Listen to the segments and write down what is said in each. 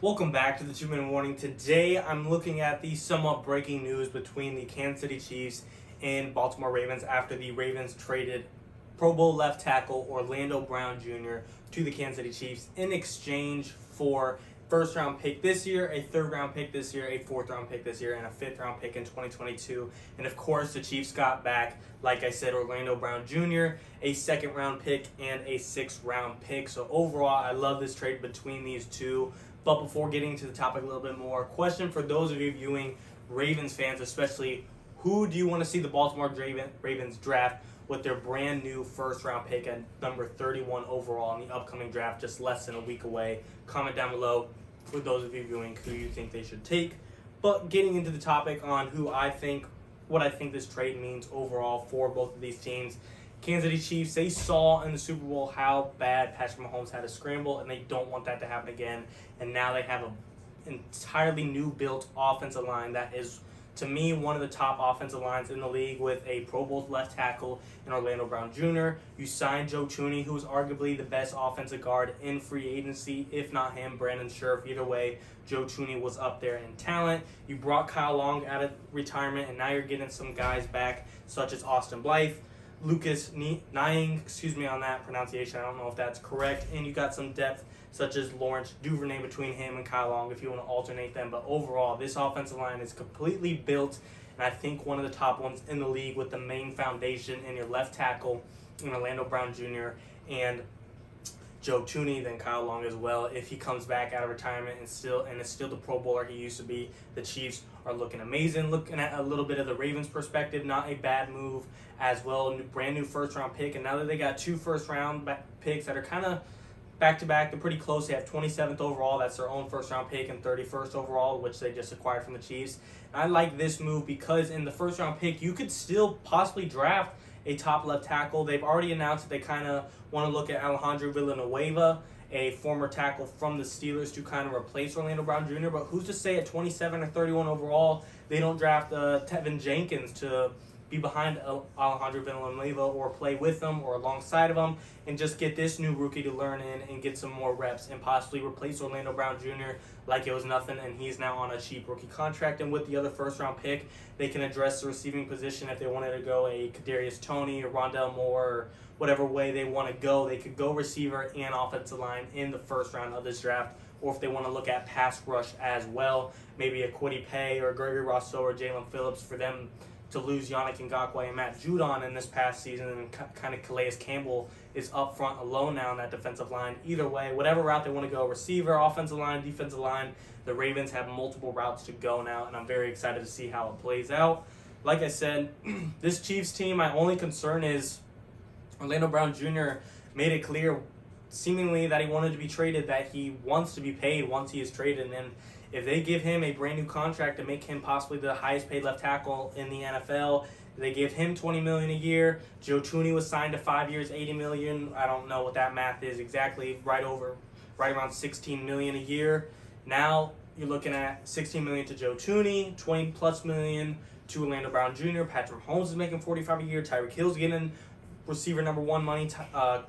Welcome back to the 2-Minute Warning. Today I'm looking at the somewhat breaking news between the Kansas City Chiefs and Baltimore Ravens after the Ravens traded Pro Bowl left tackle Orlando Brown Jr. to the Kansas City Chiefs in exchange for first round pick this year, a third round pick this year, a fourth round pick this year, and a fifth round pick in 2022. And of course, the Chiefs got back, like I said, Orlando Brown Jr., a second round pick, and a sixth round pick. So overall, I love this trade between these two. But before getting to the topic a little bit more, question for those of you viewing Ravens fans, especially, who do you want to see the Baltimore Ravens draft with their brand new first round pick at number 31 overall in the upcoming draft, just less than a week away? Comment down below for those of you viewing who you think they should take. But getting into the topic on what I think this trade means overall for both of these teams. Kansas City Chiefs, they saw in the Super Bowl how bad Patrick Mahomes had to scramble, and they don't want that to happen again. And now they have an entirely new built offensive line that is, to me, one of the top offensive lines in the league with a Pro Bowl left tackle in Orlando Brown Jr. You signed Joe Thuney, who is arguably the best offensive guard in free agency, if not him, Brandon Scherf. Either way, Joe Thuney was up there in talent. You brought Kyle Long out of retirement, and now you're getting some guys back, such as Austin Blythe, Lucas Nying, on that pronunciation, I don't know if that's correct, and you got some depth such as Lawrence Duvernay between him and Kyle Long if you want to alternate them. But overall, this offensive line is completely built, and I think one of the top ones in the league with the main foundation in your left tackle in Orlando Brown Jr. and Joe Thuney, then Kyle Long as well. If he comes back out of retirement and is still the Pro Bowler he used to be, the Chiefs are looking amazing. Looking at a little bit of the Ravens' perspective, not a bad move as well. Brand new first round pick, and now that they got two first round picks that are kind of back to back, they're pretty close. They have 27th overall, that's their own first round pick, and 31st overall, which they just acquired from the Chiefs. And I like this move because in the first round pick, you could still possibly draft a top left tackle. They've already announced that they kind of want to look at Alejandro Villanueva, a former tackle from the Steelers, to kind of replace Orlando Brown Jr. But who's to say at 27 or 31 overall they don't draft Tevin Jenkins to be behind Alejandro Villanueva or play with them or alongside of them and just get this new rookie to learn in and get some more reps and possibly replace Orlando Brown Jr. like it was nothing, and he's now on a cheap rookie contract. And with the other first-round pick, they can address the receiving position if they wanted to go a Kadarius Toney or Rondell Moore or whatever way they want to go. They could go receiver and offensive line in the first round of this draft, or if they want to look at pass rush as well, maybe a Kwity Paye or Gregory Rousseau or Jalen Phillips for them to lose Yannick Ngakoue and Matt Judon in this past season, and kind of Calais Campbell is up front alone now in that defensive line. Either way, whatever route they want to go, receiver, offensive line, defensive line, the Ravens have multiple routes to go now, and I'm very excited to see how it plays out. Like I said, this Chiefs team, my only concern is Orlando Brown Jr. made it clear seemingly that he wanted to be traded, that he wants to be paid once he is traded, and then if they give him a brand new contract to make him possibly the highest paid left tackle in the NFL, they give him $20 million a year. Joe Thuney was signed to 5 years, $80 million. I don't know what that math is exactly. Right around $16 million a year. Now you're looking at $16 million to Joe Thuney, $20+ million to Orlando Brown Jr. Patrick Mahomes is making $45 a year. Tyreek Hill's getting receiver number one money.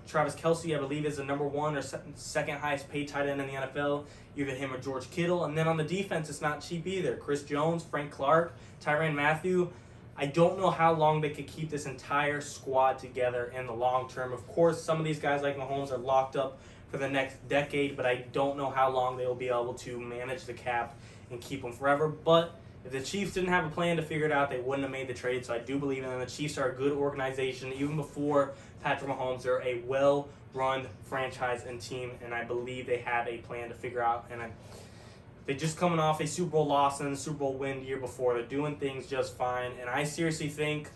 Travis Kelce, I believe, is the number one or second highest paid tight end in the NFL. Either him or George Kittle. And then on the defense, it's not cheap either. Chris Jones, Frank Clark, Tyrann Mathieu. I don't know how long they could keep this entire squad together in the long term. Of course, some of these guys like Mahomes are locked up for the next decade, but I don't know how long they will be able to manage the cap and keep them forever. But if the Chiefs didn't have a plan to figure it out, they wouldn't have made the trade. So I do believe in them. The Chiefs are a good organization. Even before Patrick Mahomes, they're a well-run franchise and team, and I believe they have a plan to figure out. And they're just coming off a Super Bowl loss and a Super Bowl win the year before. They're doing things just fine. And I seriously think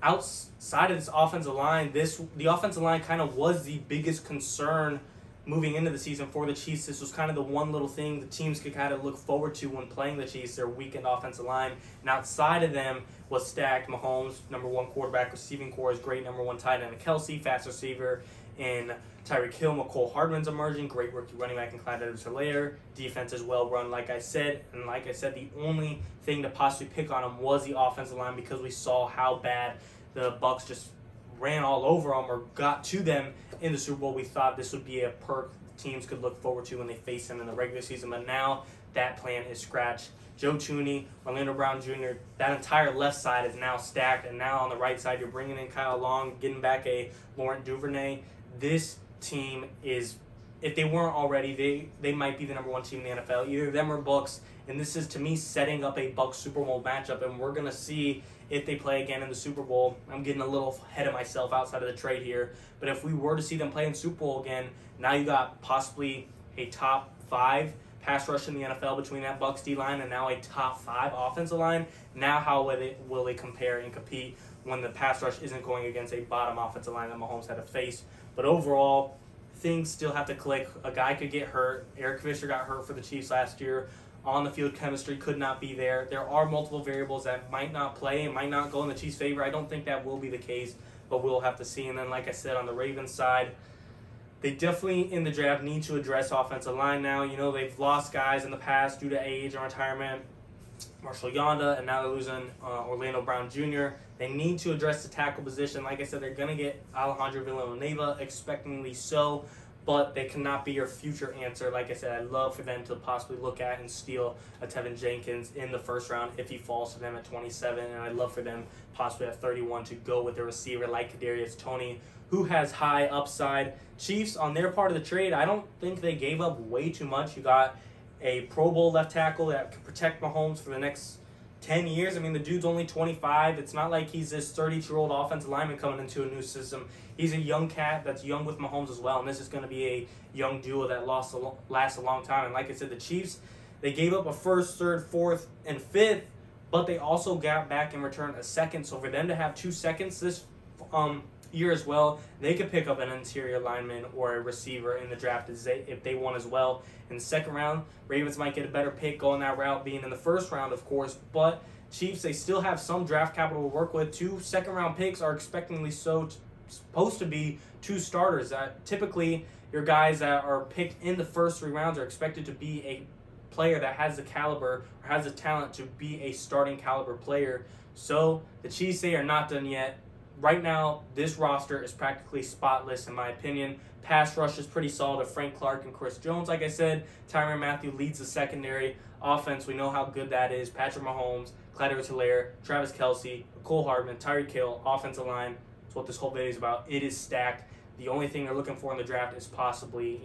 outside of this offensive line, the offensive line kind of was the biggest concern moving into the season for the Chiefs. This was kind of the one little thing the teams could kind of look forward to when playing the Chiefs, their weakened offensive line. And outside of them was stacked. Mahomes, number one quarterback, receiving core is great, number one tight end, Kelce, fast receiver, and Tyreek Hill. McCole Hardman's emerging, great rookie running back, and Clyde Edwards-Helaire. Defense is well run, like I said. And like I said, the only thing to possibly pick on them was the offensive line, because we saw how bad the Bucs just ran all over them or got to them in the Super Bowl. We thought this would be a perk teams could look forward to when they face them in the regular season. But now that plan is scratched. Joe Thuney, Orlando Brown Jr., that entire left side is now stacked, and now on the right side you're bringing in Kyle Long, getting back a Laurent Duvernay. This team is, if they weren't already, they might be the number one team in the NFL. Either them or Bucks, and this is, to me, setting up a Bucks Super Bowl matchup, and we're going to see if they play again in the Super Bowl. I'm getting a little ahead of myself outside of the trade here, but if we were to see them play in Super Bowl again, now you got possibly a top 5 pass rush in the NFL between that Bucks D-line and now a top 5 offensive line. Now how will they compare and compete when the pass rush isn't going against a bottom offensive line that Mahomes had to face? But overall, things still have to click. A guy could get hurt. Eric Fisher got hurt for the Chiefs last year. On the field chemistry could not be there. There are multiple variables that might not play and might not go in the Chiefs' favor. I don't think that will be the case, but we'll have to see. And then, like I said, on the Ravens side, they definitely in the draft need to address offensive line now. You know, they've lost guys in the past due to age and retirement. Marshall Yonda, and now they're losing Orlando Brown Jr. They need to address the tackle position. Like I said, they're going to get Alejandro Villanueva, expectingly so, but they cannot be your future answer. Like I said, I'd love for them to possibly look at and steal a Tevin Jenkins in the first round if he falls to them at 27, and I'd love for them possibly at 31 to go with a receiver like Kadarius Toney, who has high upside. Chiefs, on their part of the trade, I don't think they gave up way too much. You got a Pro Bowl left tackle that can protect Mahomes for the next 10 years. I mean, the dude's only 25. It's not like he's this 32-year-old offensive lineman coming into a new system. He's a young cat that's young with Mahomes as well, and this is going to be a young duo that lasts a long time. And like I said, the Chiefs, they gave up a first, third, fourth, and fifth, but they also got back in return a second. So for them to have 2 seconds this year as well, they could pick up an interior lineman or a receiver in the draft if they want as well. In the second round, Ravens might get a better pick going that route, being in the first round, of course, but Chiefs, they still have some draft capital to work with. 2 second-round picks are expectingly supposed to be 2 starters. Typically, your guys that are picked in the first 3 rounds are expected to be a player that has the caliber or has the talent to be a starting caliber player. So the Chiefs, they are not done yet. Right now, this roster is practically spotless, in my opinion. Pass rush is pretty solid of Frank Clark and Chris Jones. Like I said, Tyrann Mathieu leads the secondary. Offense, we know how good that is. Patrick Mahomes, Clyde Edwards-Helaire, Travis Kelce, Cole Hardman, Tyreek Hill, offensive line. That's what this whole video is about. It is stacked. The only thing they're looking for in the draft is possibly,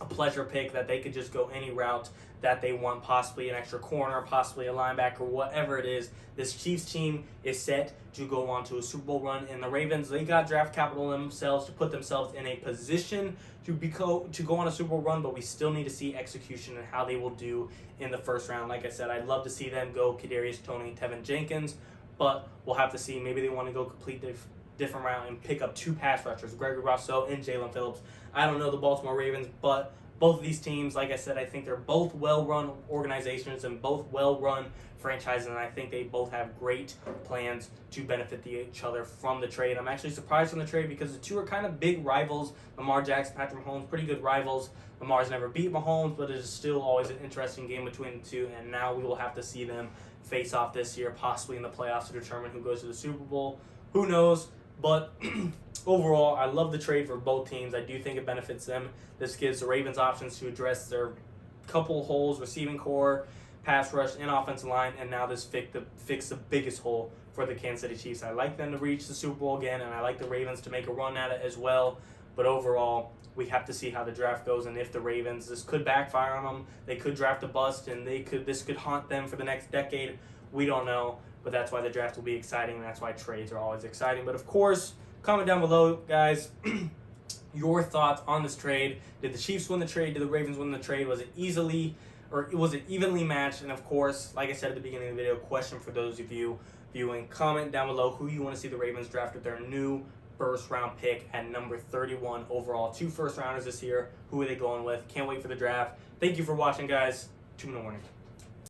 a pleasure pick that they could just go any route that they want, possibly an extra corner, possibly a linebacker, whatever it is. This Chiefs team is set to go on to a Super Bowl run, and the Ravens, they got draft capital themselves to put themselves in a position to go on a Super Bowl run, but we still need to see execution and how they will do in the first round. Like I said, I'd love to see them go Kadarius Toney, Tevin Jenkins, but we'll have to see. Maybe they want to go different route and pick up 2 pass rushers, Gregory Rousseau and Jalen Phillips. I don't know the Baltimore Ravens, but both of these teams, like I said, I think they're both well-run organizations and both well-run franchises, and I think they both have great plans to benefit each other from the trade. I'm actually surprised from the trade because the 2 are kind of big rivals. Lamar Jackson, Patrick Mahomes, pretty good rivals. Lamar's never beat Mahomes, but it is still always an interesting game between the 2, and now we will have to see them face off this year, possibly in the playoffs, to determine who goes to the Super Bowl. Who knows? But overall, I love the trade for both teams. I do think it benefits them. This gives the Ravens options to address their couple holes, receiving core, pass rush, and offensive line, and now this fix the biggest hole for the Kansas City Chiefs. I like them to reach the Super Bowl again, and I like the Ravens to make a run at it as well. But overall, we have to see how the draft goes, and if the Ravens, this could backfire on them. They could draft a bust, and this could haunt them for the next decade. We don't know. But that's why the draft will be exciting, and that's why trades are always exciting. But of course, comment down below, guys, your thoughts on this trade. Did the Chiefs win the trade? Did the Ravens win the trade? Was it evenly matched? And of course, like I said at the beginning of the video, question for those of you viewing, comment down below who you want to see the Ravens draft with their new first-round pick at number 31 overall. 2 first-rounders this year. Who are they going with? Can't wait for the draft. Thank you for watching, guys. 2-minute warning.